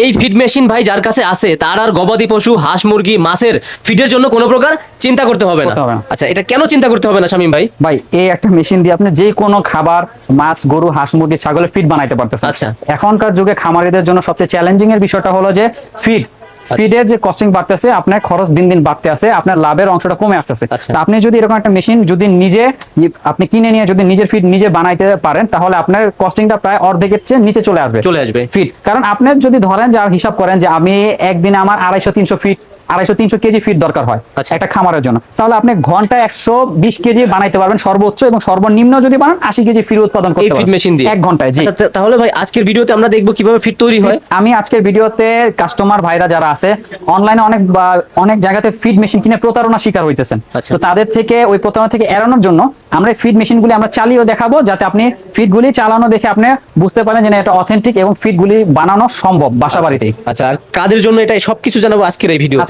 এই feed machine ভাই যার কাছে আছে তার আর গবাদি পশু, হাঁস মুরগি, মাছের ফিডের জন্য কোনো প্রকার চিন্তা করতে হবে না। আচ্ছা, এটা কেন চিন্তা করতে হবে না শামীম ভাই? ভাই এই একটা মেশিন দিয়ে আপনি যে কোনো খাবার, মাছ, গরু, হাঁস, মুরগি, ছাগলের ফিড বানাইতে পারতেছেন। আচ্ছা, এখনকার যুগে খামারিদের জন্য সবচেয়ে চ্যালেঞ্জিং এর বিষয়টা হলো যে ফিডের যে কস্টিং বাড়তেছে, আপনার খরচ দিন দিন বাড়তে আছে, আপনার লাভের অংশটা কমে আসতেছে। আচ্ছা। আপনি যদি এরকম একটা মেশিন যদি নিজে আপনি কিনে নিয়ে যদি নিজের ফিড নিজে বানাইতে পারেন, তাহলে আপনার কস্টিংটা প্রায় অর্ধেকের চেয়ে নিচে চলে আসবে ফিড। কারণ আপনি যদি ধরেন যে হিসাব করেন যে আমি একদিনে আমার 250-300 কেজি ফিড দরকার হয় একটা খামারের জন্য, তাহলে আপনি ঘন্টায় 120 কেজি বানাইতে পারবেন সর্বোচ্চ, এবং সর্বনিম্ন যদি বানান 80 কেজি ফিড উৎপাদন করতে পারবেন এক ঘন্টায়। জি। তাহলে ভাই আজকের ভিডিওতে আমরা দেখবো কিভাবে ফিড তৈরি হয়। আমি আজকের ভিডিওতে কাস্টমার ভাইরা যারা আছে অনলাইনে অনেক জায়গাতে ফিড মেশিন কিনে প্রতারণা শিকার হইতেছেন, তো তাদের থেকে ওই প্রতারণা থেকে এড়ানোর জন্য আমরা ফিড মেশিনগুলি আমরা চালিয়েও দেখাবো, যাতে আপনি ফিডগুলি চালানো দেখে আপনি বুঝতে পারেন যে এটা অথেন্টিক এবং ফিডগুলি বানানো সম্ভব বাসা বাড়িতেই। আচ্ছা, আর কাদের জন্য এটা সবকিছু জানাবো আজকের এই ভিডিওতে।